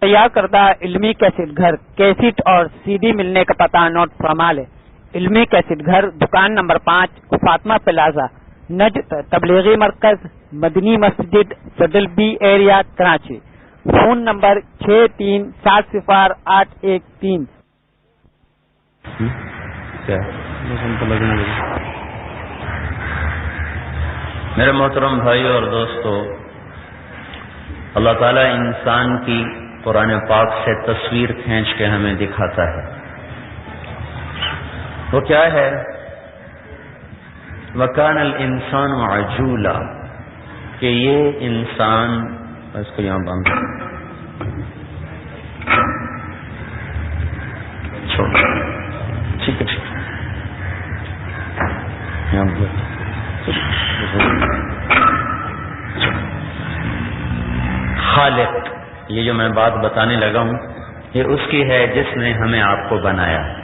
تیار کردہ علمی کیسٹ گھر کیسٹ اور سی ڈی ملنے کا پتہ نوٹ فرما لے۔ علمی کیسٹ گھر، دکان نمبر 5، فاطمہ پلازا، نجد تبلیغی مرکز، مدنی مسجد، صدل بی ایریا، کراچی۔ فون نمبر 63700813۔ میرے محترم بھائیو اور دوستو، اللہ تعالیٰ انسان کی قرآن پاک سے تصویر کھینچ کے ہمیں دکھاتا ہے۔ وہ کیا ہے؟ وَكَانَ الْإِنسَانُ عَجُولًا، کہ یہ انسان، اس کو یہاں باندھ ٹھیک ہے خالق، یہ جو میں بات بتانے لگا ہوں یہ اس کی ہے جس نے ہمیں آپ کو بنایا۔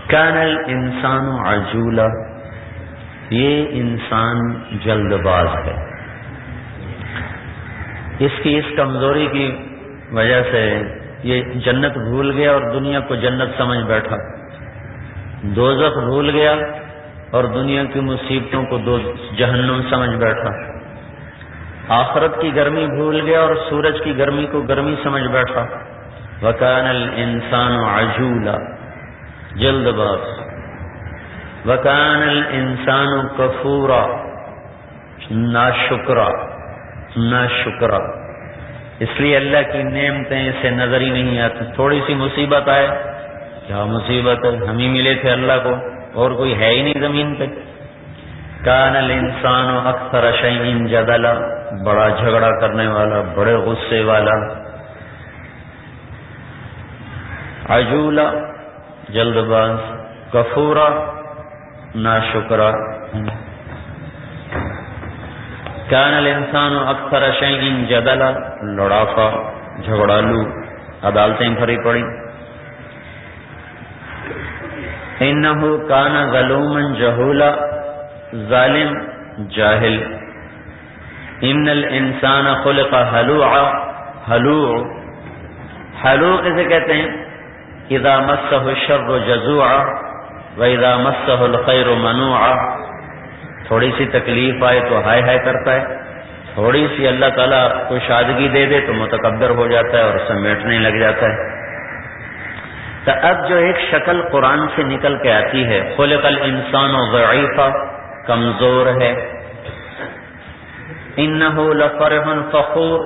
کان الانسان عجولا، یہ انسان جلد باز ہے۔ اس کی اس کمزوری کی وجہ سے یہ جنت بھول گیا اور دنیا کو جنت سمجھ بیٹھا، دوزخ بھول گیا اور دنیا کی مصیبتوں کو جہنم سمجھ بیٹھا، آخرت کی گرمی بھول گیا اور سورج کی گرمی کو گرمی سمجھ بیٹھا۔ وَكَانَ الْإِنسَانُ عَجُولًا، جلد باز۔ وَكَانَ الْإِنسَانُ كَفُورًا، ناشکرا۔ اس لیے اللہ کی نعمتیں اسے نظر ہی نہیں آتی۔ تھوڑی سی مصیبت آئے، کیا مصیبت ہے، ہم ہی ملے تھے اللہ کو اور کوئی ہے ہی نہیں زمین پہ۔ کان الانسان اکثر شیء جدلا، بڑا جھگڑا کرنے والا، بڑے غصے والا۔ عجولا، جلد باز۔ کفورا، ناشکرا۔ کان الانسان اکثر شیء جدلا، لڑاکا، جھگڑالو، عدالتیں بھری پڑی۔ انہ کان ظلوما جہولا، ظالم، جاہل۔ ان الانسان خلق ہلوعا، ہلوع اسے کہتے ہیں اذا مسہ الشر جزوعا واذا مسہ الخیر منوعا۔ تھوڑی سی تکلیف آئے تو ہائے ہائے کرتا ہے، تھوڑی سی اللہ تعالیٰ کو شادگی دے دے تو متکبر ہو جاتا ہے اور سمیٹنے لگ جاتا ہے۔ تو اب جو ایک شکل قرآن سے نکل کے آتی ہے، خلق الانسان ضعیفا، کمزور ہے۔ انہ لفرح فخور،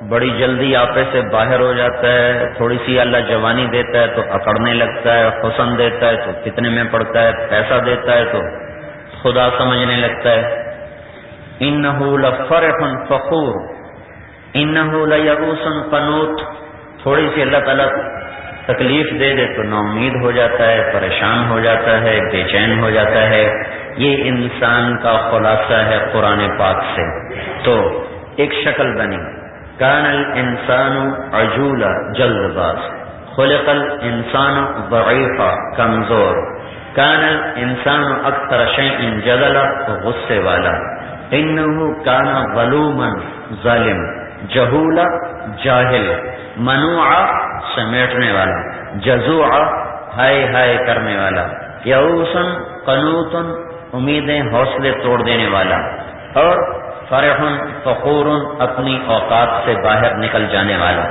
بڑی جلدی آپے سے باہر ہو جاتا ہے، تھوڑی سی اللہ جوانی دیتا ہے تو اکڑنے لگتا ہے، حسن دیتا ہے تو کتنے میں پڑتا ہے، پیسہ دیتا ہے تو خدا سمجھنے لگتا ہے۔ انہ لفرح فخور، انہ لیئوس قنوط، تھوڑی سی اللہ تعالیٰ تکلیف دے دے تو نا امید ہو جاتا ہے، پریشان ہو جاتا ہے، بے چین ہو جاتا ہے۔ یہ انسان کا خلاصہ ہے قرآن پاک سے۔ تو ایک شکل بنی، کان الانسان عجولا، جلد باز۔ خلق الانسان ضعیفا، کمزور۔ کان الانسان اکثر شیء جدلا، غصے والا۔ انہ کان ظلوما، ظالم۔ جہولا، جاہل۔ منوعا، سمیٹنے والا۔ جزوعا، ہائے ہائے کرنے والا۔ یئوسن، قنوطن، امیدیں حوصلے توڑ دینے والا۔ اور فرح فخور، اپنی اوقات سے باہر نکل جانے والا۔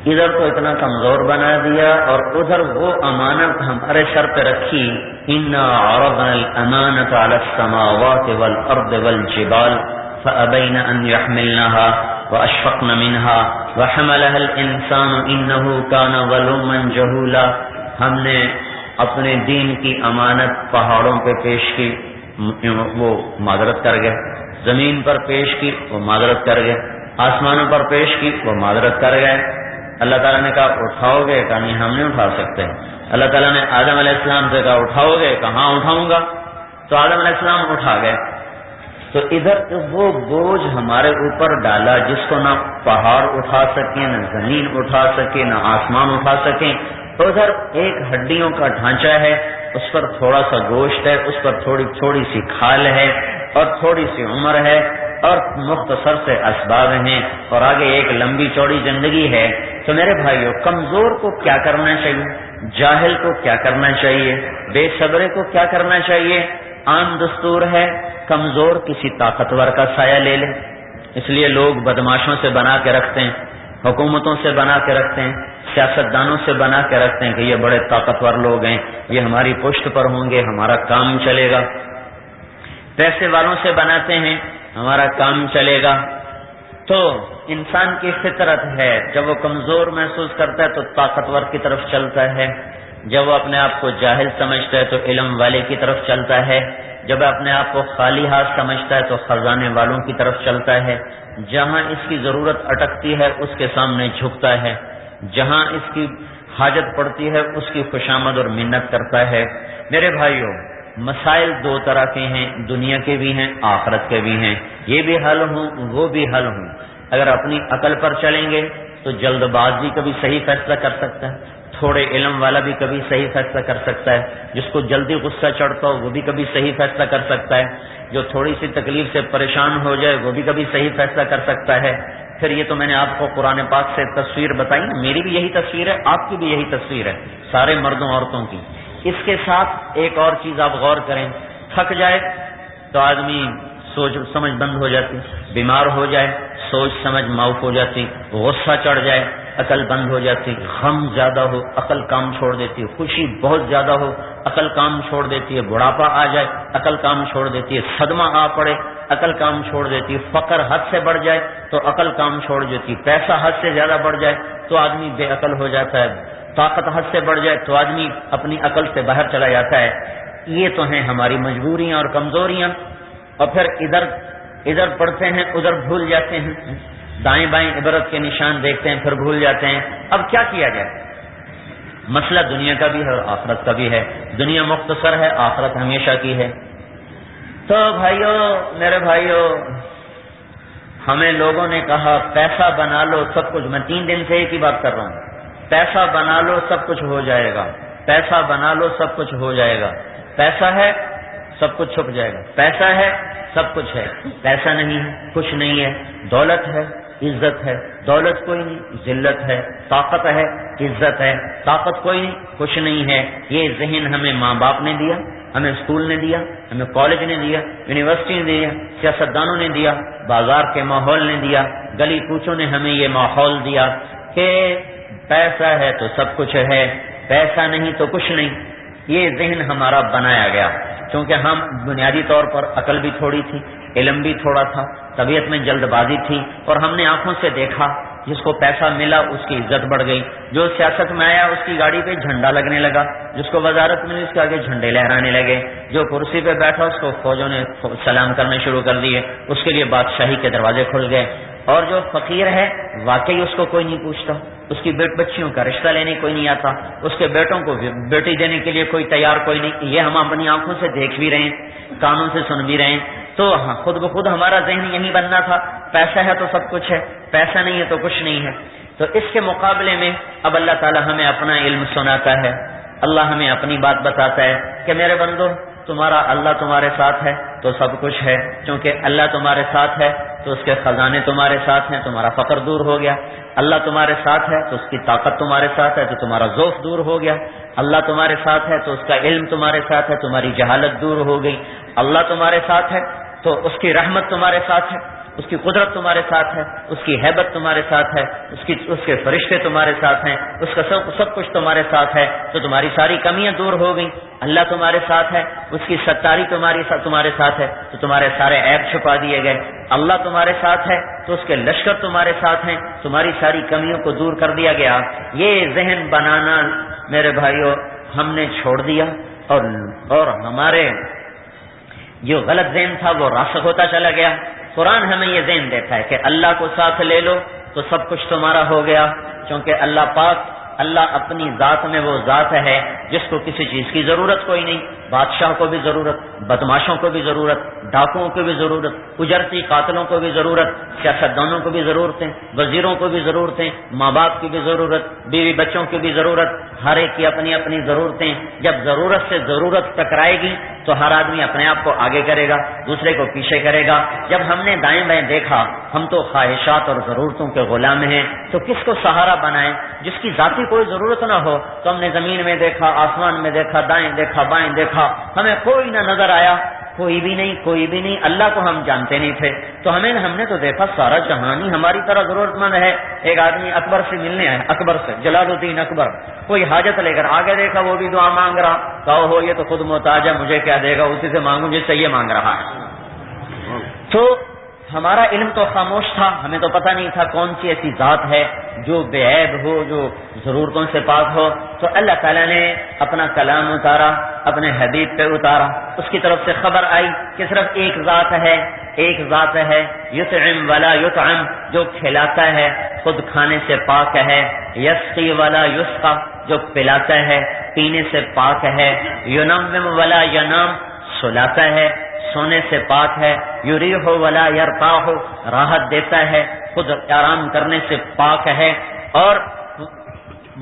ادھر تو اتنا کمزور بنا دیا اور ادھر وہ امانت ہمارے سر پہ رکھی۔ انا عرضنا الامانة على السماوات والارض والجبال فابین ان يحملنها واشفقن منها وحملها الانسان انه كان ظلوما جهولا۔ ہم نے اپنے دین کی امانت پہاڑوں پہ پیش کی، وہ معذرت کر گئے، زمین پر پیش کی، وہ معذرت کر گئے، آسمانوں پر پیش کی، وہ معذرت کر گئے۔ اللہ تعالیٰ نے کہا اٹھاؤ گے؟ کہا نہیں، ہم نہیں اٹھا سکتے۔ اللہ تعالیٰ نے آدم علیہ السلام سے کہا اٹھاؤ گے؟ کہا ہاں اٹھاؤں گا۔ تو آدم علیہ السلام اٹھا گئے۔ تو ادھر وہ بوجھ ہمارے اوپر ڈالا جس کو نہ پہاڑ اٹھا سکیں، نہ زمین اٹھا سکے، نہ آسمان اٹھا سکیں۔ تو ادھر ایک ہڈیوں کا ڈھانچہ ہے، اس پر تھوڑا سا گوشت ہے، اس پر تھوڑی سی کھال ہے اور تھوڑی سی عمر ہے، اور مختصر سے اسباب ہیں اور آگے ایک لمبی چوڑی زندگی ہے. تو میرے بھائیوں، کمزور کو کیا کرنا چاہیے، جاہل کو کیا کرنا چاہیے، بے صبرے کو کیا کرنا چاہیے؟ عام دستور ہے کمزور کسی طاقتور کا سایہ لے لے. اس لیے لوگ بدماشوں سے بنا کے رکھتے ہیں، حکومتوں سے بنا کے رکھتے ہیں، سیاستدانوں سے بنا کے رکھتے ہیں کہ یہ بڑے طاقتور لوگ ہیں، یہ ہماری پشت پر ہوں گے، ہمارا کام چلے گا. پیسے والوں سے بناتے ہیں، ہمارا کام چلے گا. تو انسان کی فطرت ہے، جب وہ کمزور محسوس کرتا ہے تو طاقتور کی طرف چلتا ہے، جب وہ اپنے آپ کو جاہل سمجھتا ہے تو علم والے کی طرف چلتا ہے، جب اپنے آپ کو خالی ہاتھ سمجھتا ہے تو خزانے والوں کی طرف چلتا ہے. جہاں اس کی ضرورت اٹکتی ہے اس کے سامنے جھکتا ہے، جہاں اس کی حاجت پڑتی ہے اس کی خوشامد اور منت کرتا ہے. میرے بھائیوں، مسائل دو طرح کے ہیں، دنیا کے بھی ہیں، آخرت کے بھی ہیں. یہ بھی حل ہوں، وہ بھی حل ہوں. اگر اپنی عقل پر چلیں گے تو جلد باز بھی کبھی صحیح فیصلہ کر سکتا ہے، تھوڑے علم والا بھی کبھی صحیح فیصلہ کر سکتا ہے، جس کو جلدی غصہ چڑھتا ہو وہ بھی کبھی صحیح فیصلہ کر سکتا ہے، جو تھوڑی سی تکلیف سے پریشان ہو جائے وہ بھی کبھی صحیح فیصلہ کر سکتا ہے. پھر یہ تو میں نے آپ کو قرآن پاک سے تصویر بتائی، میری بھی یہی تصویر ہے، آپ کی بھی یہی تصویر ہے، سارے مردوں عورتوں کی. اس کے ساتھ ایک اور چیز آپ غور کریں، تھک جائے تو آدمی سوچ سمجھ بند ہو جاتی، بیمار ہو جائے سوچ سمجھ معاف ہو جاتی، غصہ چڑھ جائے عقل بند ہو جاتی، غم زیادہ ہو عقل کام چھوڑ دیتی ہے، خوشی بہت زیادہ ہو عقل کام چھوڑ دیتی ہے، بڑھاپا آ جائے عقل کام چھوڑ دیتی ہے، صدمہ آ پڑے عقل کام چھوڑ دیتی ہے، فقر حد سے بڑھ جائے تو عقل کام چھوڑ دیتی ہے، پیسہ حد سے زیادہ بڑھ جائے تو آدمی بے عقل ہو جاتا ہے، طاقت حد سے بڑھ جائے تو آدمی اپنی عقل سے باہر چلا جاتا ہے. یہ تو ہیں ہماری مجبوریاں اور کمزوریاں. اور پھر ادھر پڑھتے ہیں ادھر بھول جاتے ہیں، دائیں بائیں عبرت کے نشان دیکھتے ہیں پھر بھول جاتے ہیں. اب کیا کیا جائے؟ مسئلہ دنیا کا بھی ہے اور آخرت کا بھی ہے. دنیا مختصر ہے، آخرت ہمیشہ کی ہے. تو بھائیو، میرے بھائیو، ہمیں لوگوں نے کہا پیسہ بنا لو سب کچھ. میں 3 دن سے ایک ہی بات کر رہا ہوں، پیسہ بنا لو سب کچھ ہو جائے گا، پیسہ بنا لو سب کچھ ہو جائے گا. پیسہ ہے سب کچھ چھپ جائے گا، پیسہ ہے سب کچھ ہے، پیسہ نہیں ہے کچھ نہیں ہے. دولت ہے عزت ہے، دولت کوئی نہیں ذلت ہے. طاقت ہے عزت ہے، طاقت کوئی نہیں کچھ نہیں ہے. یہ ذہن ہمیں ماں باپ نے دیا، ہمیں اسکول نے دیا، ہمیں کالج نے دیا، یونیورسٹی نے دیا، سیاستدانوں نے دیا، بازار کے ماحول نے دیا، گلی کوچوں نے ہمیں یہ ماحول دیا کہ پیسہ ہے تو سب کچھ ہے، پیسہ نہیں تو کچھ نہیں. یہ ذہن ہمارا بنایا گیا کیونکہ ہم بنیادی طور پر عقل بھی تھوڑی تھی، علم بھی تھوڑا تھا، طبیعت میں جلد بازی تھی، اور ہم نے آنکھوں سے دیکھا جس کو پیسہ ملا اس کی عزت بڑھ گئی، جو سیاست میں آیا اس کی گاڑی پہ جھنڈا لگنے لگا، جس کو وزارت ملی اس کے آگے جھنڈے لہرانے لگے، جو کرسی پہ بیٹھا اس کو فوجوں نے سلام کرنے شروع کر دیے، اس کے لیے بادشاہی کے دروازے کھل گئے. اور جو فقیر ہے واقعی اس کو کوئی نہیں پوچھتا، اس کی بچیوں کا رشتہ لینے کوئی نہیں آتا، اس کے بیٹوں کو بیٹی دینے کے لیے کوئی تیار کوئی نہیں. یہ ہم اپنی آنکھوں سے دیکھ بھی رہے ہیں، کانوں سے سن بھی رہے ہیں. تو خود بخود ہمارا ذہن یہی بننا تھا، پیسہ ہے تو سب کچھ ہے، پیسہ نہیں ہے تو کچھ نہیں ہے. تو اس کے مقابلے میں اب اللہ تعالی ہمیں اپنا علم سناتا ہے، اللہ ہمیں اپنی بات بتاتا ہے کہ میرے بندو، تمہارا اللہ تمہارے ساتھ ہے تو سب کچھ ہے. کیونکہ اللہ تمہارے ساتھ ہے تو اس کے خزانے تمہارے ساتھ ہیں، تمہارا فقر دور ہو گیا. اللہ تمہارے ساتھ ہے تو اس کی طاقت تمہارے ساتھ ہے تو تمہارا ذوف دور ہو گیا. اللہ تمہارے ساتھ ہے تو اس کا علم تمہارے ساتھ ہے، تمہاری جہالت دور ہو گئی. اللہ تمہارے ساتھ ہے تو اس کی رحمت تمہارے ساتھ ہے، اس کی قدرت تمہارے ساتھ ہے، اس کی ہیبت تمہارے ساتھ ہے، اس کے فرشتے تمہارے ساتھ ہیں، اس کا سب کچھ تمہارے ساتھ ہے. تو تمہاری ساری کمیاں دور ہو گئی. اللہ تمہارے ساتھ ہے، اس کی ستاری تمہارے ساتھ ہے تو تمہارے سارے عیب چھپا دیے گئے. اللہ تمہارے ساتھ ہے تو اس کے لشکر تمہارے ساتھ ہیں، تمہاری ساری کمیوں کو دور کر دیا گیا. یہ ذہن بنانا میرے بھائیوں ہم نے چھوڑ دیا، اور ہمارے جو غلط ذہن تھا وہ راسخ ہوتا چلا گیا. قرآن ہمیں یہ ذہن دیتا ہے کہ اللہ کو ساتھ لے لو تو سب کچھ تمہارا ہو گیا. کیونکہ اللہ اپنی ذات میں وہ ذات ہے جس کو کسی چیز کی ضرورت کوئی نہیں. بادشاہ کو بھی ضرورت، بدماشوں کو بھی ضرورت، ڈاکوؤں کو بھی ضرورت، اجرتی قاتلوں کو بھی ضرورت، سیاستدانوں کو بھی ضرورتیں، وزیروں کو بھی ضرورتیں، ماں باپ کی بھی ضرورت، بیوی بچوں کی بھی ضرورت، ہر ایک کی اپنی اپنی ضرورتیں. جب ضرورت سے ضرورت ٹکرائے گی تو ہر آدمی اپنے آپ کو آگے کرے گا، دوسرے کو پیچھے کرے گا. جب ہم نے دائیں بائیں دیکھا ہم تو خواہشات اور ضرورتوں کے غلام ہیں، تو کس کو سہارا بنائیں؟ جس کی ذاتی کوئی ضرورت نہ ہو. تو ہم نے زمین میں دیکھا، آسمان میں دیکھا، دائیں دیکھا، بائیں دیکھا، ہمیں کوئی نہ نظر آیا. کوئی بھی نہیں. اللہ کو ہم جانتے نہیں تھے. تو ہم نے تو دیکھا سارا جہان ہی ہماری طرح ضرورت مند ہے. ایک آدمی اکبر سے ملنے آیا، اکبر سے، جلال الدین اکبر، کوئی حاجت لے کر آگے دیکھا وہ بھی دعا مانگ رہا. کہو ہو یہ تو خود محتاج ہے، مجھے کیا دے گا، اسی سے مانگوں جس سے یہ مانگ رہا ہے. تو ہمارا علم تو خاموش تھا، ہمیں تو پتہ نہیں تھا کون سی ایسی ذات ہے جو بے عیب ہو، جو ضرورتوں سے پاک ہو. تو اللہ تعالیٰ نے اپنا کلام اتارا، اپنے حبیب پہ اتارا. اس کی طرف سے خبر آئی کہ صرف ایک ذات ہے، یطعم ولا یطعم، جو کھلاتا ہے خود کھانے سے پاک ہے، یسقی ولا یسقا، جو پلاتا ہے پینے سے پاک ہے، ینم ولا ینام، سلاتا ہے سونے سے پاک ہے، یریح ولا یرتاح، راحت دیتا ہے خود آرام کرنے سے پاک ہے. اور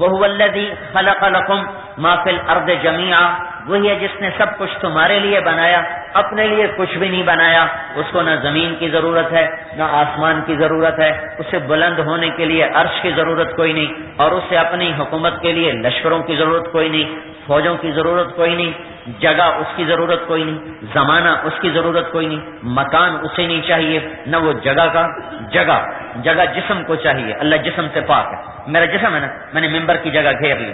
وہو الذی خلق لکم ما فی الارض جمیعا، وہی ہے جس نے سب کچھ تمہارے لیے بنایا، اپنے لیے کچھ بھی نہیں بنایا. اس کو نہ زمین کی ضرورت ہے، نہ آسمان کی ضرورت ہے. اسے بلند ہونے کے لیے عرش کی ضرورت کوئی نہیں، اور اسے اپنی حکومت کے لیے لشکروں کی ضرورت کوئی نہیں، فوجوں کی ضرورت کوئی نہیں، جگہ اس کی ضرورت کوئی نہیں، زمانہ اس کی ضرورت کوئی نہیں، مکان اسے نہیں چاہیے، نہ وہ جگہ جسم کو چاہیے. اللہ جسم سے پاک ہے. میرا جسم ہے نا، میں نے ممبر کی جگہ گھیر لی،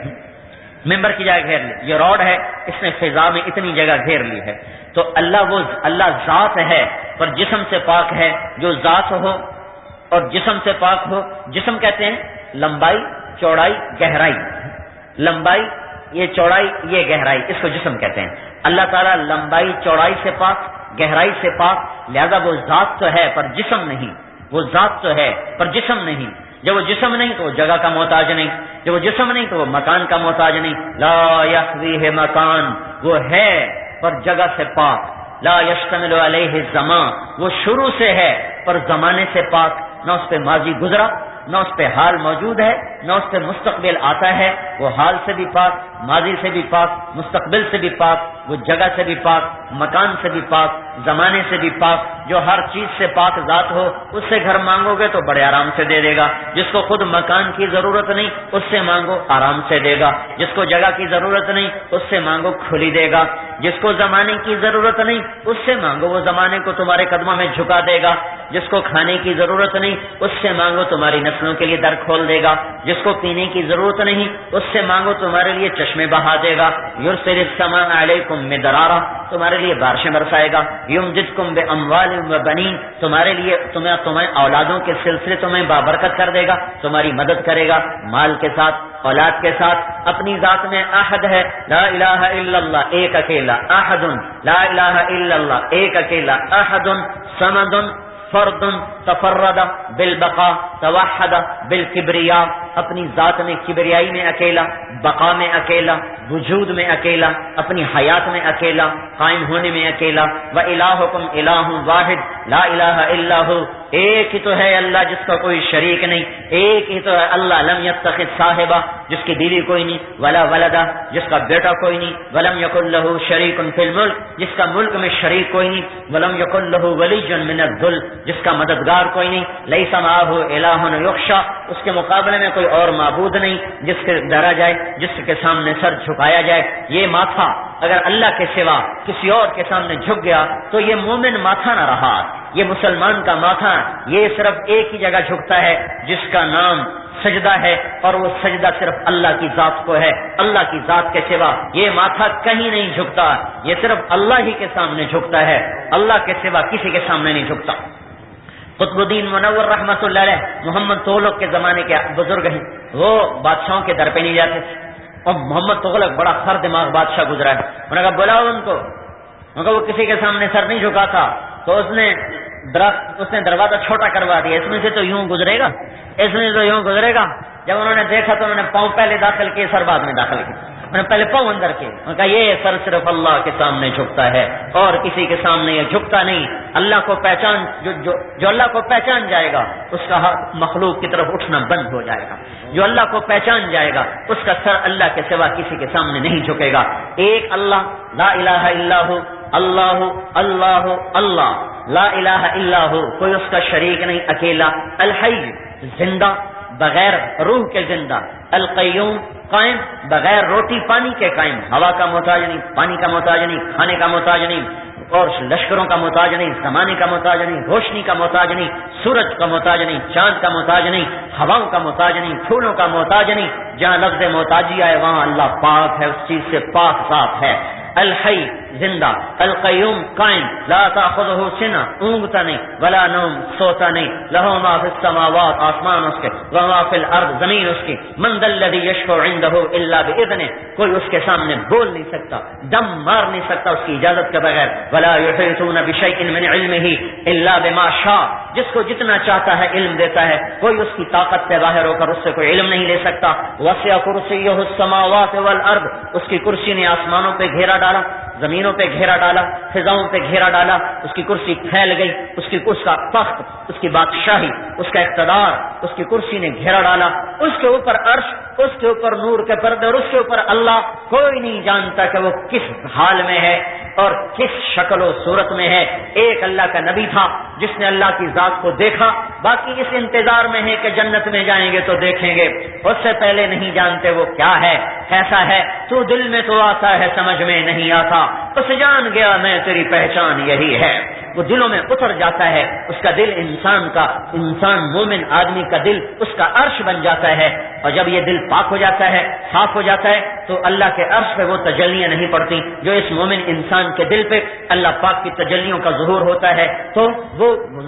یہ روڈ ہے، اس نے فضا میں اتنی جگہ گھیر لی ہے. تو اللہ ذات ہے پر جسم سے پاک ہے. جو ذات ہو اور جسم سے پاک ہو. جسم کہتے ہیں لمبائی، چوڑائی، گہرائی. لمبائی یہ چوڑائی، یہ گہرائی، اس کو جسم کہتے ہیں. اللہ تعالیٰ لمبائی چوڑائی سے پاک، گہرائی سے پاک. لہذا وہ ذات تو ہے پر جسم نہیں، وہ ذات تو ہے پر جسم نہیں. جب وہ جسم نہیں تو وہ جگہ کا محتاج نہیں، جب وہ جسم نہیں تو وہ مکان کا محتاج نہیں. لا یحویہ مکان، وہ ہے پر جگہ سے پاک. لا یشتمل علیہ الزمان، وہ شروع سے ہے پر زمانے سے پاک. نہ اس پہ ماضی گزرا، نہ اس پہ حال موجود ہے، نہ اس پہ مستقبل آتا ہے. وہ حال سے بھی پاک، ماضی سے بھی پاک، مستقبل سے بھی پاک، وہ جگہ سے بھی پاک، مکان سے بھی پاک، زمانے سے بھی پاک. جو ہر چیز سے پاک ذات ہو اس سے گھر مانگو گے تو بڑے آرام سے دے دے گا. جس کو خود مکان کی ضرورت نہیں اس سے مانگو آرام سے دے گا. جس کو جگہ کی ضرورت نہیں اس سے مانگو کھلی دے گا. جس کو زمانے کی ضرورت نہیں اس سے مانگو وہ زمانے کو تمہارے قدموں میں جھکا دے گا. جس کو کھانے کی ضرورت نہیں اس سے مانگو تمہاری نسلوں کے لیے در کھول دے گا. جس کو پینے کی ضرورت نہیں اس سے مانگو تمہارے لیے چشمے بہا دے گا. یرسل السماء علیکم مدرارا، تمہارے لیے بارشیں برسائے گا. یمددکم باموال و بنین، تمہارے لیے تمہیں اولادوں کے سلسلے تمہیں بابرکت کر دے گا، تمہاری مدد کرے گا مال کے ساتھ، اولاد کے ساتھ. اپنی ذات میں احد ہے، لا الہ الا اللہ، ایک اکیلا. احد، لا الہ الا اللہ، ایک اکیلا. احد صمد فرد تفرد بالبقاء توحد بالکبریاء، اپنی ذات میں کبریائی میں اکیلا، بقا میں اکیلا، وجود میں اکیلا، اپنی حیات میں اکیلا، قائم ہونے میں اکیلا. وَإِلَٰهُكُمْ إِلَٰهٌ وَاحِدٌ لَا إِلَٰهَ إِلَّا هُوَ، ایک ہی تو ہے اللہ جس کا کوئی شریک نہیں. ایک ہی تو ہے اللہ. لم يتخذ صاحبہ، جس کی بیوی کوئی نہیں، ولا ولدہ، جس کا بیٹا کوئی نہیں، ولم يكن له شریک فی الملک، جس کا ملک میں شریک کوئی نہیں، ولم يكن له ولی من الذل، جس کا مددگار کوئی نہیں. لیس معه الہ یخشی، اس کے مقابلے میں کوئی اور معبود نہیں جس کے ڈرا جائے، جس کے سامنے سر جھکایا جائے. یہ ماتھا اگر اللہ کے سوا کسی اور کے سامنے جھک گیا تو یہ مومن ماتھا نہ رہا، یہ مسلمان کا ماتھا. یہ صرف ایک ہی جگہ جھکتا ہے جس کا نام سجدہ ہے، اور وہ سجدہ صرف اللہ کی ذات کو ہے. اللہ کی ذات کے سوا یہ ماتھا کہیں نہیں جھکتا، یہ صرف اللہ ہی کے سامنے جھکتا ہے، اللہ کے سوا کسی کے سامنے نہیں جھکتا. قطب الدین منور رحمۃ اللہ علیہ محمد تغلق کے زمانے کے بزرگ ہیں. وہ بادشاہوں کے در پہ نہیں جاتے تھے، اور محمد تغلق بڑا خر دماغ بادشاہ گزرا ہے. انہوں نے کہا بلاؤ ان کو. وہ کسی کے سامنے سر نہیں جھکا تھا، تو اس نے دروازہ چھوٹا کروا دیا. اس میں سے تو یوں گزرے گا. جب انہوں نے دیکھا تو انہوں نے پاؤں پہلے داخل کیے، سر بعد میں داخل کیا. پہلے پاؤں اندر کے، انہوں نے کہا یہ سر صرف اللہ کے سامنے جھکتا ہے اور کسی کے سامنے یہ جھکتا نہیں. اللہ کو پہچان جو اللہ کو پہچان جائے گا اس کا ہاتھ مخلوق کی طرف اٹھنا بند ہو جائے گا. جو اللہ کو پہچان جائے گا اس کا سر اللہ کے سوا کسی کے سامنے نہیں جھکے گا. ایک اللہ، لا الہ الا ہو، اللہ اللہ اللہ، لا الہ الا ہو، کوئی اس کا شریک نہیں، اکیلا. الحی، زندہ بغیر روح کے زندہ. القیوم، قائم بغیر روٹی پانی کے قائم، ہوا کا محتاج نہیں، پانی کا محتاج نہیں، کھانے کا محتاج نہیں، اور لشکروں کا محتاج نہیں، زمانے کا محتاج نہیں، روشنی کا محتاج نہیں، سورج کا محتاج نہیں، چاند کا محتاج نہیں، ہواؤں کا محتاج نہیں، پھولوں کا محتاج نہیں. جہاں لفظ محتاجی آئے وہاں اللہ پاک ہے، اس چیز سے پاک صاف ہے. الحی، زندہ. القیوم، قائم. لا تاخذہ سنہ، اونگتا نہیں، ولا نوم، سوتا نہیں. لہ ما فی السماوات، آسمان اس کے، وما فی الارض، زمین اس کی. من ذا الذی یشفع عندہ الا باذنہ، کوئی اس کے سامنے بول نہیں سکتا، دم مار نہیں سکتا اس کی اجازت کے بغیر. ولا یحیطون بشیء من علمہ الا بما شاء، جس کو جتنا چاہتا ہے علم دیتا ہے، کوئی اس کی طاقت سے باہر ہو کر اس سے کوئی علم نہیں لے سکتا. وسع کرسیہ السماوات والارض، اس کی کرسی نے آسمانوں پہ گھیرا ڈالا، زمینوں پہ گھیرا ڈالا، فضاؤں پہ گھیرا ڈالا. اس کی کرسی پھیل گئی، اس کا تخت، اس کی بادشاہی، اس کا اقتدار، اس کی کرسی نے گھیرا ڈالا. اس کے اوپر عرش، اس کے اوپر نور کے پردے، اور اس کے اوپر اللہ. کوئی نہیں جانتا کہ وہ کس حال میں ہے اور کس شکل و صورت میں ہے. ایک اللہ کا نبی تھا جس نے اللہ کی ذات کو دیکھا، باقی اس انتظار میں ہے کہ جنت میں جائیں گے تو دیکھیں گے، اس سے پہلے نہیں جانتے وہ کیا ہے، کیسا ہے. تو دل میں تو آتا ہے، سمجھ میں نہیں آتا، اس جان گیا میں تیری پہچان یہی ہے. وہ دلوں میں اتر جاتا ہے. اس کا دل انسان مومن آدمی کا دل اس کا عرش بن جاتا ہے. اور جب یہ دل پاک ہو جاتا ہے، صاف ہو جاتا ہے، تو اللہ کے عرش پہ وہ تجلیاں نہیں پڑتی جو اس مومن انسان کے دل پہ اللہ پاک کی تجلیوں کا ظہور ہوتا ہے. تو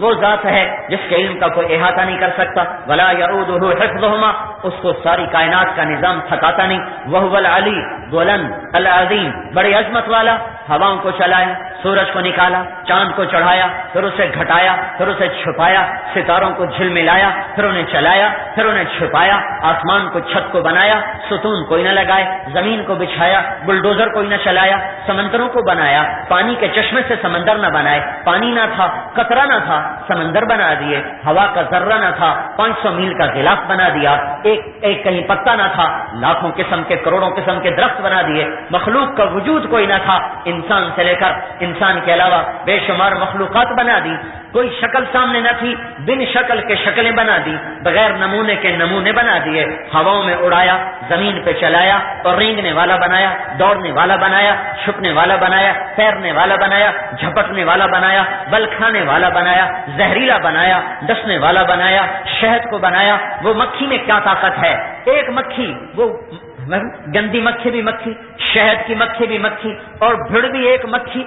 وہ ذات ہے جس کے علم کا کوئی احاطہ نہیں کر سکتا. ولا یعودہ حفظہما، اس کو ساری کائنات کا نظام تھکاتا نہیں. وہو العلی، بلند، العظیم، بڑی عظمت والا. ہواؤں کو چلایا، سورج کو نکالا، چاند کو چڑھایا، پھر اسے گھٹایا، پھر اسے چھپایا، ستاروں کو جھلملایا، پھر انہیں چلایا، پھر انہیں چھپایا. آسمان کو، چھت کو بنایا، ستون کوئی نہ لگائے، زمین کو بچھایا، بلڈوزر کوئی نہ چلایا. سمندروں کو بنایا، پانی کے چشمے سے سمندر نہ بنائے، پانی نہ تھا، قطرہ نہ تھا، سمندر بنا دیے. ہوا کا ذرہ نہ تھا، 500 میل کا غلاف بنا دیا. ایک کہیں پتا نہ تھا، لاکھوں قسم کے، کروڑوں قسم کے درخت بنا دیے. مخلوق کا وجود کوئی نہ تھا، انسان سے لے کر انسان کے علاوہ بے شمار مخلوقات بنا دی. کوئی شکل سامنے نہ تھی، بن شکل کے شکلیں بنا دی، بغیر نمونے کے نمونے بنا دیے. ہواؤں میں اڑایا، زمین پہ چلایا، اور رینگنے والا بنایا، دوڑنے والا بنایا، چھپنے والا بنایا، تیرنے والا بنایا، جھپٹنے والا بنایا، بل کھانے والا بنایا، زہریلا بنایا، ڈسنے والا بنایا، شہد کو بنایا. وہ مکھی میں کیا طاقت ہے؟ ایک مکھی، وہ گندی مکھی بھی مکھی، شہد کی مکھی بھی مکھی، اور بھیڑ بھی ایک مکھی.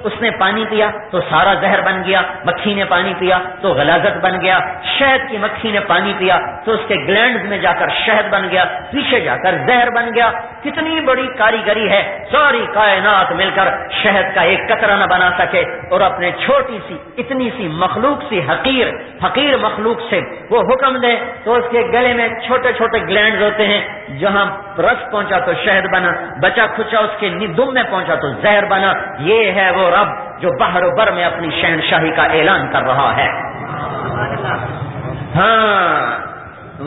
اس نے پانی پیا تو سارا زہر بن گیا. مکھی نے پانی پیا تو غلاظت بن گیا. شہد کی مکھی نے پانی پیا تو اس کے گلینڈز میں جا کر شہد بن گیا، پیچھے جا کر زہر بن گیا. کتنی بڑی کاریگری ہے. ساری کائنات مل کر شہد کا ایک قطرہ نہ بنا سکے، اور اپنے چھوٹی سی، اتنی سی مخلوق سی، حقیر مخلوق سے وہ حکم دے تو اس کے گلے میں چھوٹے چھوٹے گلینڈز ہوتے ہیں. جہاں رس پہنچا تو شہد بنا، بچا کھچا اس کے دم میں پہنچا تو زہر بنا. یہ ہے وہ رب جو بحر و بر میں اپنی شہنشاہی کا اعلان کر رہا ہے. ہاں،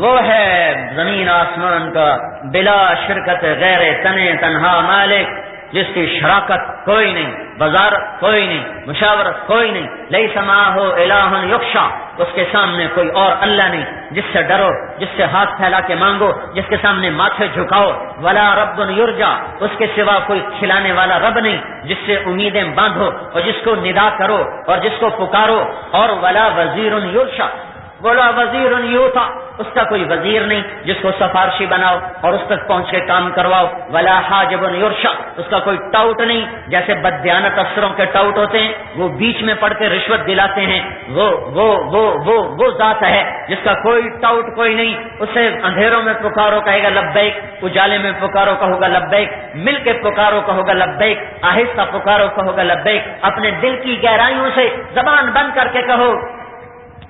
وہ ہے زمین آسمان کا بلا شرکت غیر تنے تنہا مالک، جس کی شراکت کوئی نہیں، وزارت کوئی نہیں، مشاورت کوئی نہیں. لیس معہ الہ یخشی، اس کے سامنے کوئی اور اللہ نہیں جس سے ڈرو، جس سے ہاتھ پھیلا کے مانگو، جس کے سامنے ماتھے جھکاؤ. ولا رب یرجا، اس کے سوا کوئی کھلانے والا رب نہیں جس سے امیدیں باندھو اور جس کو ندا کرو اور جس کو پکارو. اور ولا وزیر یرشا، ولا وزیر یوتا، اس کا کوئی وزیر نہیں جس کو سفارشی بناؤ اور اس تک پہنچ کے کام کرواؤ. ولا حاجب یرشا، اس کا کوئی ٹاؤٹ نہیں جیسے بددیانت افسروں کے ٹاؤٹ ہوتے ہیں، وہ بیچ میں پڑھ کے رشوت دلاتے ہیں. وہ ذات ہے جس کا کوئی ٹاؤٹ کوئی نہیں. اسے اندھیروں میں پکارو کہے گا لبیک، اجالے میں پکارو کہو گا لبیک، مل کے پکارو کہو گا لبیک، آہستہ پکارو کہو گا لبیک. اپنے دل کی گہرائیوں سے زبان بند کر کے کہو،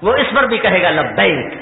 وہ اس پر بھی کہے گا لبیک.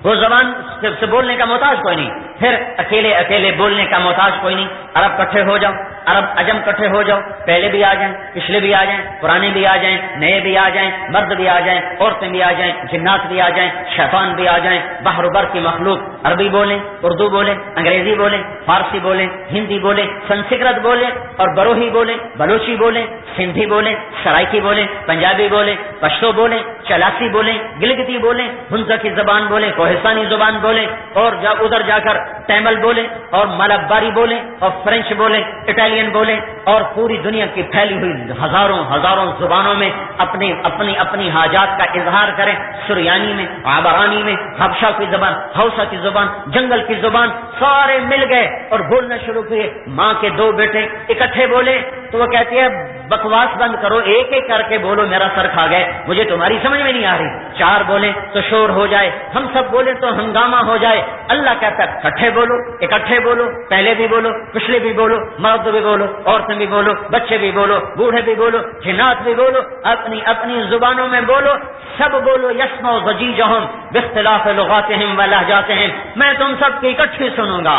وہ زبان سے بولنے کا محتاج کوئی نہیں. پھر اکیلے اکیلے بولنے کا محتاج کوئی نہیں. عرب کٹھے ہو جاؤ, عرب عجم کٹھے ہو جاؤ, پہلے بھی آ جائیں, پچھلے بھی آ جائیں, پرانے بھی آ جائیں, نئے بھی آ جائیں, مرد بھی آ جائیں, عورتیں بھی آ جائیں, جنات بھی آ جائیں, شیطان بھی آ جائیں, بحر و بر کی مخلوق عربی بولیں, اردو بولیں, انگریزی بولیں, فارسی بولیں, ہندی بولیں, سنسکرت بولیں اور بروہی بولیں, بلوچی بولیں, سندھی بولیں, سرائکی بولیں, پنجابی بولیں, پشتو بولیں, چلاسی بولیں, گلگتی بولیں, ہنزا کی زبان بولیں, کوہستانی زبان بولیں, اور ادھر جا کر تیمل بولیں اور ملباری بولیں اور فرینچ بولیں, اٹالین بولیں, اور پوری دنیا کی پھیلی ہوئی ہزاروں زبانوں میں اپنی حاجات کا اظہار کریں. سریانی میں, عبرانی میں, حبشہ کی زبان, ہاؤسا کی زبان, جنگل کی زبان, سارے مل گئے اور بولنا شروع کیے. ماں کے دو بیٹے اکٹھے بولے تو وہ کہتی ہے بکواس بند کرو, ایک ایک کر کے بولو, میرا سر کھا گئے, مجھے تمہاری سمجھ میں نہیں آ رہی. چار بولیں تو شور ہو جائے, ہم سب بولیں تو ہنگامہ ہو جائے. اللہ کہتا ہے اکٹھے بولو, اکٹھے بولو, پہلے بھی بولو, پچھلے بھی بولو, مرد بھی بولو, عورتیں بھی بولو, بچے بھی بولو, بوڑھے بھی بولو, جنات بھی بولو, اپنی زبانوں میں بولو, سب بولو. یسمع ضجیجہم باختلاف لغاتہم و لہجاتہم, میں تم سب کی اکٹھی سنوں گا,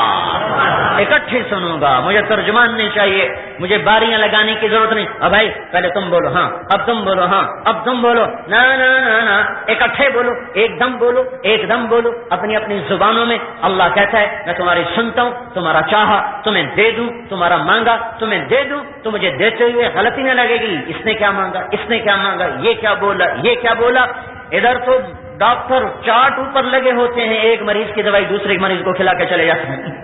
اکٹھی سنوں گا. مجھے ترجمان نہیں چاہیے, مجھے باریاں لگانے کی ضرورت نہیں. اب بھائی پہلے تم بولو, ہاں اب تم بولو, ہاں اب تم بولو, نا نا نا نا, اکٹھے بولو, ایک دم بولو, ایک دم بولو اپنی زبانوں میں. اللہ کہتا ہے میں تمہاری سنتا ہوں, تمہارا چاہا تمہیں دے دوں, تمہارا مانگا تمہیں دے دوں. تو مجھے دیتے ہوئے غلطی نہ لگے گی, اس نے کیا مانگا, اس نے کیا مانگا, یہ کیا بولا, یہ کیا بولا. ادھر تو ڈاکٹر چارٹ اوپر لگے ہوتے ہیں, ایک مریض کی دوائی دوسرے مریض کو کھلا کے چلے جاتے ہیں.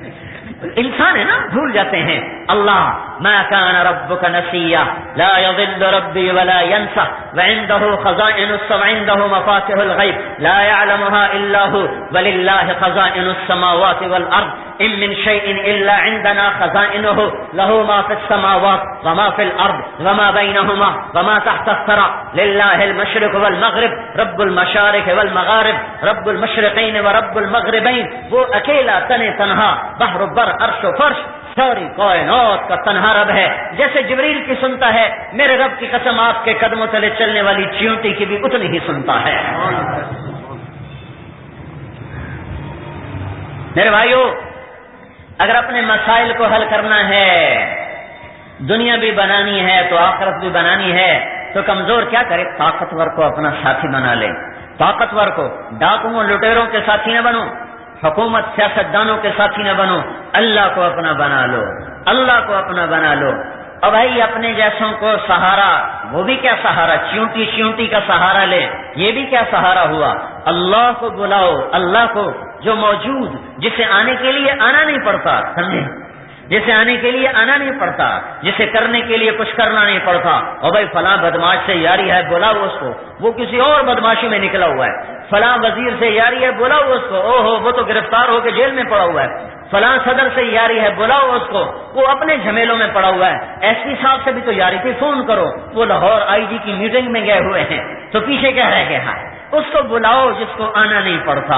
انسان ہے نا, بھول جاتے ہیں. اللہ ما كان ربك نسيا لا يضل ربي ولا ينسى وعنده خزائن السماء وعنده مفاتيح الغيب لا يعلمها الا هو ولله خزائن السماوات والارض ان من شيء الا عندنا خزائنه له ما في السماوات وما في الارض وما بينهما وما تحت الثرى لله المشرق والمغرب رب المشارق والمغارب رب المشرقين ورب المغربين. وہ اکیلا تنہا بحر بر عرش و فرش ساری کائنات کا تنہا رب ہے. جیسے جبریل کی سنتا ہے, میرے رب کی قسم آپ کے قدموں تلے چلنے والی چیونٹی کی بھی اتنی ہی سنتا ہے. میرے بھائیو, اگر اپنے مسائل کو حل کرنا ہے, دنیا بھی بنانی ہے تو آخرت بھی بنانی ہے, تو کمزور کیا کرے, طاقتور کو اپنا ساتھی بنا لے. طاقتور کو ڈاکوؤں لٹیروں کے ساتھی نہ بنو, حکومت سیاستدانوں کے ساتھی نہ بنو, اللہ کو اپنا بنا لو, اللہ کو اپنا بنا لو. اور بھائی اپنے جیسوں کو سہارا, وہ بھی کیا سہارا, چیونٹی کا سہارا لے, یہ بھی کیا سہارا ہوا. اللہ کو بلاؤ, اللہ کو جو موجود, جسے آنے کے لیے آنا نہیں پڑتا, سمجھے, جسے آنے کے لیے آنا نہیں پڑتا, جسے کرنے کے لیے کچھ کرنا نہیں پڑتا. اور بھائی فلاں بدماش سے یاری ہے, بلاؤ اس کو, وہ کسی اور بدماشی میں نکلا ہوا ہے. فلاں وزیر سے یاری ہے, بلاؤ اس کو, اوہو وہ تو گرفتار ہو کے جیل میں پڑا ہوا ہے. فلاں صدر سے یاری ہے, بلاؤ اس کو, وہ اپنے جھمیلوں میں پڑا ہوا ہے. ایس پی صاحب سے بھی تو یاری تھی, فون کرو, وہ لاہور آئی جی کی میٹنگ میں گئے ہوئے ہیں, تو پیچھے کیا رہ گیا ہے. اس کو بلاؤ جس کو آنا نہیں پڑتا,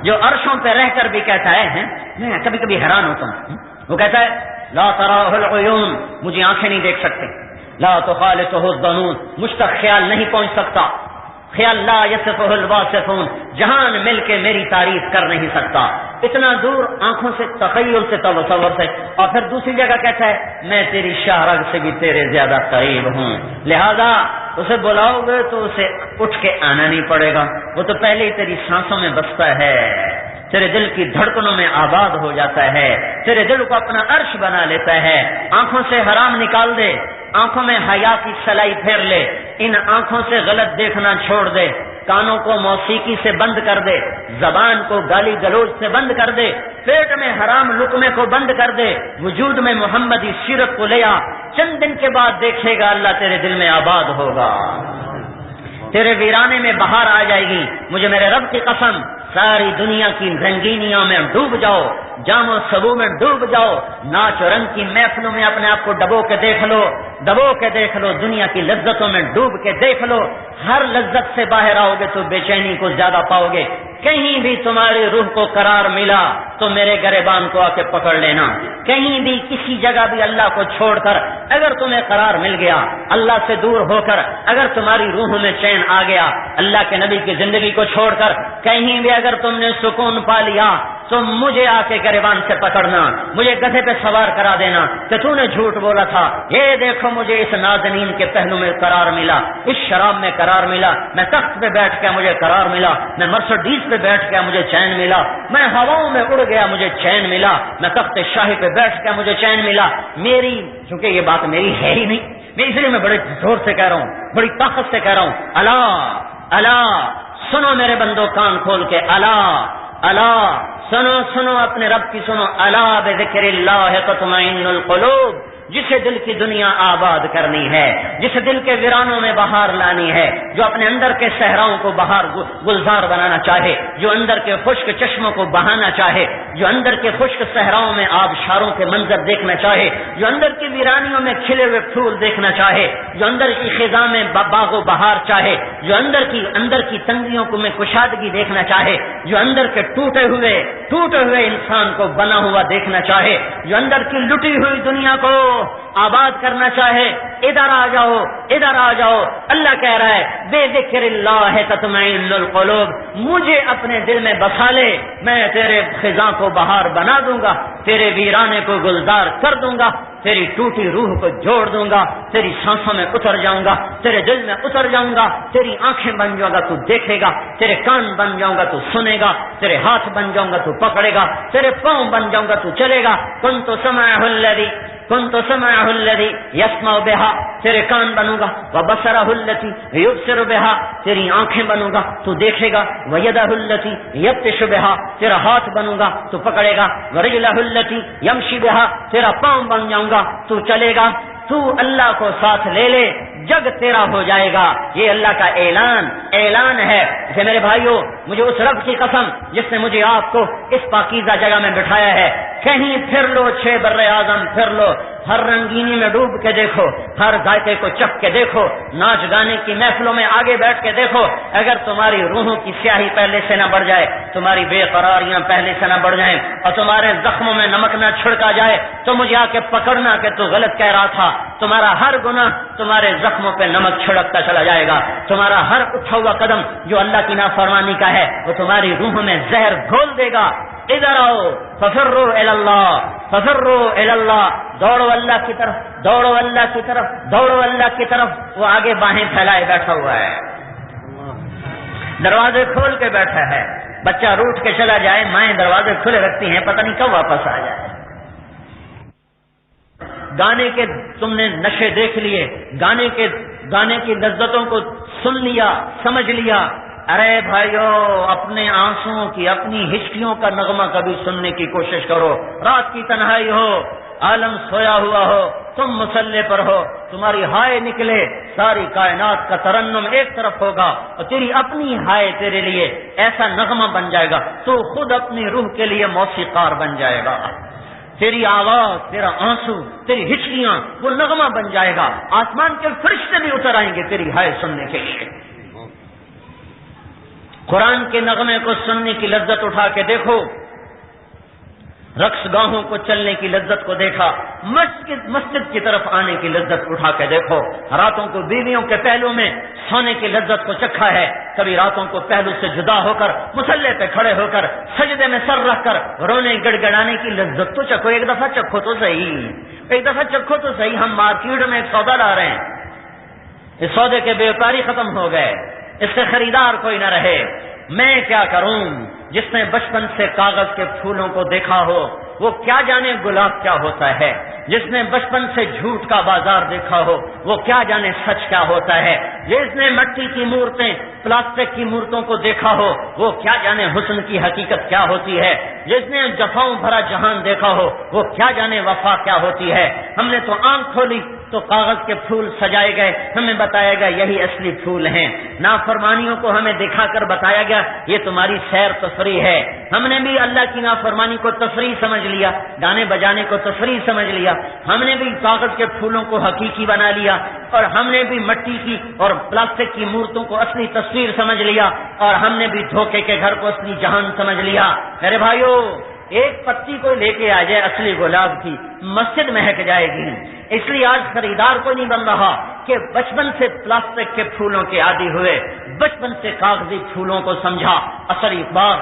جو عرشوں پہ رہ کر بھی کہتا ہے. میں کبھی کبھی حیران ہوتا ہوں, وہ کہتا ہے لا تراہ العیون, مجھے آنکھیں نہیں دیکھ سکتے, لا تخالطہ الظنون, مجھ تک خیال نہیں پہنچ سکتا, خیال لا یصفہ الواصفون, جہان مل کے میری تعریف کر نہیں سکتا. اتنا دور آنکھوں سے, تخیل سے, تصور سے. اور پھر دوسری جگہ کہتا ہے میں تیری شاہرگ سے بھی تیرے زیادہ قریب ہوں, لہذا اسے بلاؤ گے تو اسے اٹھ کے آنا نہیں پڑے گا, وہ تو پہلے ہی تیری سانسوں میں بستا ہے, تیرے دل کی دھڑکنوں میں آباد ہو جاتا ہے, تیرے دل کو اپنا عرش بنا لیتا ہے. آنکھوں سے حرام نکال دے, آنکھوں میں حیا کی سلائی پھیر لے, ان آنکھوں سے غلط دیکھنا چھوڑ دے, کانوں کو موسیقی سے بند کر دے, زبان کو گالی گلوچ سے بند کر دے, پیٹ میں حرام لقمے کو بند کر دے, وجود میں محمدی سیرت کو لے آ. چند دن کے بعد دیکھے گا اللہ تیرے دل میں آباد ہوگا, تیرے ویرانے میں بہار آ جائے گی. مجھے میرے رب کی قسم, ساری دنیا کی رنگینیوں میں ڈوب جاؤ, جام و سبو میں ڈوب جاؤ, ناچ و رنگ کی محفلوں میں اپنے آپ کو ڈبو کے دیکھ لو, دبو کے دیکھ لو, دنیا کی لذتوں میں ڈوب کے دیکھ لو. ہر لذت سے باہر آؤ گے تو بے چینی کو زیادہ پاؤ گے. کہیں بھی تمہاری روح کو قرار ملا تو میرے گریبان کو آ کے پکڑ لینا. کہیں بھی کسی جگہ بھی اللہ کو چھوڑ کر اگر تمہیں قرار مل گیا, اللہ سے دور ہو کر اگر تمہاری روح میں چین آ گیا, اللہ کے نبی کی زندگی کو چھوڑ کر کہیں بھی اگر تم نے سکون پا لیا, تو مجھے آ کے گریبان سے پکڑنا، مجھے گدھے پہ سوار کرا دینا کہ تو نے جھوٹ بولا تھا، یہ دیکھو مجھے اس نازنین کے پہلو میں قرار ملا، اس شراب میں قرار ملا، میں تخت پہ بیٹھ کے مجھے قرار ملا، میں مرسڈیز پہ بیٹھ کے مجھے چین ملا، میں ہواؤں میں اڑ گیا مجھے چین ملا، میں تخت شاہی پہ بیٹھ کے مجھے چین ملا۔ میری چونکہ یہ بات میری ہے ہی نہیں، میں اس لیے میں بڑے زور سے کہہ رہا ہوں، بڑی طاقت سے کہہ رہا ہوں، الا الا سنو میرے بندو کان کھول کے، الا الا سنو سنو اپنے رب کی سنو، الا بذکر اللہ تطمئن القلوب، جسے دل کی دنیا آباد کرنی ہے، جسے دل کے ویرانوں میں بہار لانی ہے، جو اپنے اندر کے صحراؤں کو بہار گلزار بنانا چاہے، جو اندر کے خشک چشموں کو بہانا چاہے، جو اندر کے خشک صحراؤں میں آبشاروں کے منظر دیکھنا چاہے، جو اندر کی ویرانیوں میں کھلے ہوئے پھول دیکھنا چاہے، جو اندر کی خزاں میں باغ و بہار چاہے، جو اندر کی تنگیوں کو میں کشادگی دیکھنا چاہے، جو اندر کے ٹوٹے ہوئے انسان کو بنا ہوا دیکھنا چاہے، جو اندر کی لٹی ہوئی دنیا کو آباد کرنا چاہے، ادھر آ جاؤ، ادھر آ جاؤ۔ اللہ کہہ رہا ہے بے ذکر اللہ تطمئن القلوب، مجھے اپنے دل میں بسا لے، میں تیرے خزاں کو بہار بنا دوں گا، تیرے ویرانے کو گلزار کر دوں گا، تیری ٹوٹی روح کو جوڑ دوں گا، تیری سانسوں میں اتر جاؤں گا، تیرے دل میں اتر جاؤں گا، تیری آنکھیں بن جاؤں گا تو دیکھے گا، تیرے کان بن جاؤں گا تو سنے گا، تیرے ہاتھ بن جاؤں گا تو پکڑے گا، تیرے پاؤں بن جاؤں گا تو چلے گا۔ کنت سمعہ الذی یسمع بہا، تیرے کان بنوں گا، وبصرہ الذی یبصر بہا، تیری آنکھیں بنوں گا تو دیکھے گا، ویدہ الذی یبطش بہا، تیرا ہاتھ بنوں گا تو پکڑے گا، ورجلہ الذی یمشی بہا، تیرا پاؤں بن جاؤں گا تو چلے گا۔ تو اللہ کو ساتھ لے لے، جگ تیرا ہو جائے گا۔ یہ اللہ کا اعلان ہے کہ میرے بھائیوں، مجھے اس رب کی قسم جس نے مجھے آپ کو اس پاکیزہ جگہ میں بٹھایا ہے، کہیں پھر لو، 6 بر اعظم پھر لو، ہر رنگینی میں ڈوب کے دیکھو، ہر ذائقے کو چکھ کے دیکھو، ناچ گانے کی محفلوں میں آگے بیٹھ کے دیکھو، اگر تمہاری روحوں کی سیاہی پہلے سے نہ بڑھ جائے، تمہاری بے قراریاں پہلے سے نہ بڑھ جائیں، اور تمہارے زخموں میں نمک نہ چھڑکا جائے، تو مجھے آ کے پکڑنا کہ تو غلط کہہ رہا تھا۔ تمہارا ہر گناہ تمہارے زخموں پہ نمک چھڑکتا چلا جائے گا، تمہارا ہر اٹھا ہوا قدم جو اللہ کی نافرمانی کا ہے وہ تمہاری روح میں زہر گھول دے گا۔ ادھر آؤ، ففروا الی اللہ، ففروا الی اللہ، دوڑو اللہ کی طرف، دوڑو اللہ کی طرف، دوڑو اللہ کی طرف۔ وہ آگے باہیں پھیلائے بیٹھا ہوا ہے، دروازے کھول کے بیٹھا ہے، بچہ روٹ کے چلا جائے، مائیں دروازے کھلے رکھتی ہیں، پتہ نہیں کب واپس آ جائے۔ گانے کے تم نے نشے دیکھ لیے، گانے کی لذتوں کو سن لیا، سمجھ لیا۔ ارے بھائیو، اپنے آنسوؤں کی، اپنی ہچکیوں کا نغمہ کبھی سننے کی کوشش کرو۔ رات کی تنہائی ہو، عالم سویا ہوا ہو، تم مصلے پر ہو، تمہاری ہائے نکلے، ساری کائنات کا ترنم ایک طرف ہوگا، اور تیری اپنی ہائے تیرے لیے ایسا نغمہ بن جائے گا، تو خود اپنی روح کے لیے موسیقار بن جائے گا۔ تیری آواز، تیرا آنسو، تیری ہچکیاں وہ نغمہ بن جائے گا، آسمان کے فرشتے بھی اتر آئیں گے تیری ہائے سننے کے لیے۔ قرآن کے نغمے کو سننے کی لذت اٹھا کے دیکھو، رقص گاہوں کو چلنے کی لذت کو دیکھا، مسجد کی طرف آنے کی لذت اٹھا کے دیکھو، راتوں کو بیویوں کے پہلو میں سونے کی لذت کو چکھا ہے، کبھی راتوں کو پہلو سے جدا ہو کر مصلے پہ کھڑے ہو کر سجدے میں سر رکھ کر رونے گڑ گڑانے کی لذت تو چکھو، ایک دفعہ چکھو تو صحیح، ایک دفعہ چکھو تو صحیح۔ ہم مارکیٹ میں ایک سودا لا رہے ہیں، اس سودے کے بیوپاری ختم ہو گئے، اس سے خریدار کوئی نہ رہے، میں کیا کروں؟ جس نے بچپن سے کاغذ کے پھولوں کو دیکھا ہو وہ کیا جانے گلاب کیا ہوتا ہے، جس نے بچپن سے جھوٹ کا بازار دیکھا ہو وہ کیا جانے سچ کیا ہوتا ہے، جس نے مٹی کی مورتیں، پلاسٹک کی مورتوں کو دیکھا ہو وہ کیا جانے حسن کی حقیقت کیا ہوتی ہے، جس نے جفاؤں بھرا جہان دیکھا ہو وہ کیا جانے وفا کیا ہوتی ہے۔ ہم نے تو آنکھ کھولی تو کاغذ کے پھول سجائے گئے، ہمیں بتایا گیا یہی اصلی پھول ہیں، نافرمانیوں کو ہمیں دکھا کر بتایا گیا یہ تمہاری سیر تفریح ہے۔ ہم نے بھی اللہ کی نافرمانی کو تفریح سمجھ لیا، گانے بجانے کو تفریح سمجھ لیا، ہم نے بھی کاغذ کے پھولوں کو حقیقی بنا لیا، اور ہم نے بھی مٹی کی اور پلاسٹک کی مورتوں کو اصلی تصویر سمجھ لیا، اور ہم نے بھی دھوکے کے گھر کو اصلی جہان سمجھ لیا۔ میرے بھائیو، ایک پتی کو لے کے آ جائے اصلی گلاب کی، مسجد مہک جائے گی۔ اس لیے آج خریدار کوئی نہیں بن رہا کہ بچپن سے پلاسٹک کے پھولوں کے عادی ہوئے، بچپن سے کاغذی پھولوں کو سمجھا۔ اصل اخبار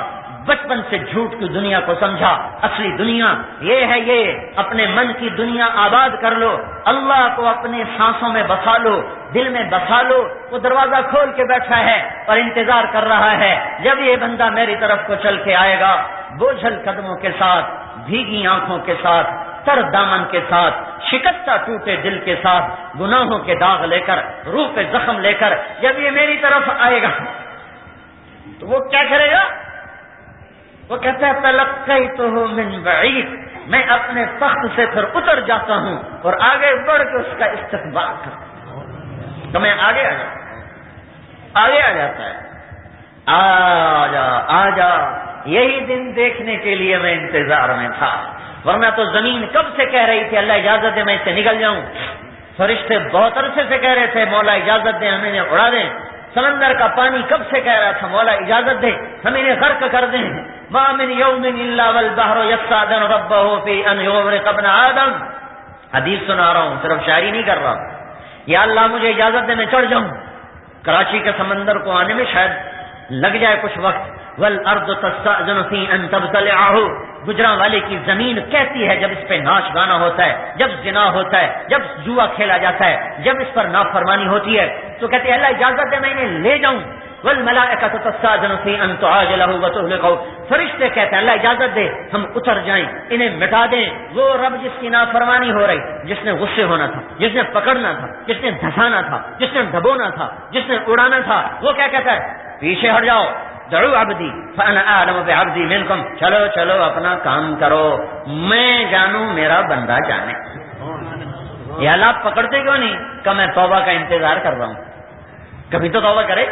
بچپن سے جھوٹ کی دنیا کو سمجھا، اصلی دنیا یہ ہے، یہ اپنے من کی دنیا آباد کر لو، اللہ کو اپنے سانسوں میں بسا لو، دل میں بسا لو۔ وہ دروازہ کھول کے بیٹھا ہے اور انتظار کر رہا ہے جب یہ بندہ میری طرف کو چل کے آئے گا، بوجھل قدموں کے ساتھ، بھیگی آنکھوں کے ساتھ، تر دامن کے ساتھ، شکستہ ٹوٹے دل کے ساتھ، گناہوں کے داغ لے کر، روح پہ زخم لے کر جب یہ میری طرف آئے گا تو وہ کیا کرے گا؟ وہ کہتا ہے تلقیتہ من بعید، میں اپنے تخت سے پھر اتر جاتا ہوں اور آگے بڑھ کے اس کا استقبال کرتا ہوں۔ تو میں آگے آ جاتا ہے، آ جا، یہی دن دیکھنے کے لیے میں انتظار میں تھا، ورنہ تو زمین کب سے کہہ رہی تھی اللہ اجازت دے میں اس سے نکل جاؤں، فرشتے بہت عرصے سے کہہ رہے تھے مولا اجازت دے ہمیں انہیں اڑا دیں، سمندر کا پانی کب سے کہہ رہا تھا مولا اجازت دے ہم انہیں غرق کر دیں، ما من یوم الا والبحر یستأذن ربہ فی ان یغرق ابن آدم۔ حدیث سنا رہا ہوں، صرف شاعری نہیں کر رہا، یا اللہ مجھے اجازت دے میں چڑھ جاؤں، کراچی کے سمندر کو آنے میں شاید لگ جائے کچھ وقت، والارض تستأذن فی ان تبتلعہ، گجرانوالے کی زمین کہتی ہے جب اس پہ ناچ گانا ہوتا ہے، جب زنا ہوتا ہے، جب جوا کھیلا جاتا ہے، جب اس پر نافرمانی ہوتی ہے تو کہتی ہے اللہ اجازت دے میں انہیں لے جاؤں، والملائکۃ تستأذن فی ان تعاجلہ وتہلکہ، فرشتے کہتے ہیں اللہ اجازت دے ہم اتر جائیں انہیں مٹا دیں۔ وہ رب جس کی نافرمانی ہو رہی، جس نے غصے ہونا تھا، جس نے پکڑنا تھا، جس نے دھسانا تھا، جس نے ڈبونا تھا، جس نے اڑانا تھا، وہ کیا کہتا ہے پیچھے ہٹ جاؤ، دعو عبدی فانا اعلم بعبدی منکم، چلو اپنا کام کرو، میں جانوں میرا بندہ جانے۔ یا اللہ آپ پکڑتے کیوں نہیں؟ کہ میں توبہ کا انتظار کر رہا ہوں، کبھی تو توبہ کرے،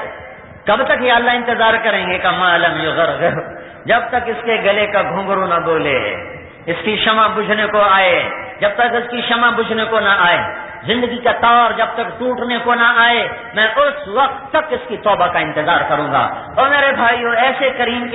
کب تک یہ اللہ انتظار کریں گے؟ کہ ما لم یغرغر، جب تک اس کے گلے کا گھنگرو نہ بولے، اس کی شمع بجھنے کو آئے، جب تک اس کی شمع بجھنے کو نہ آئے، زندگی کا تار جب تک ٹوٹنے کو نہ آئے، میں اس وقت تک اس کی توبہ کا انتظار کروں گا۔ اور میرے بھائیو ایسے کریم کے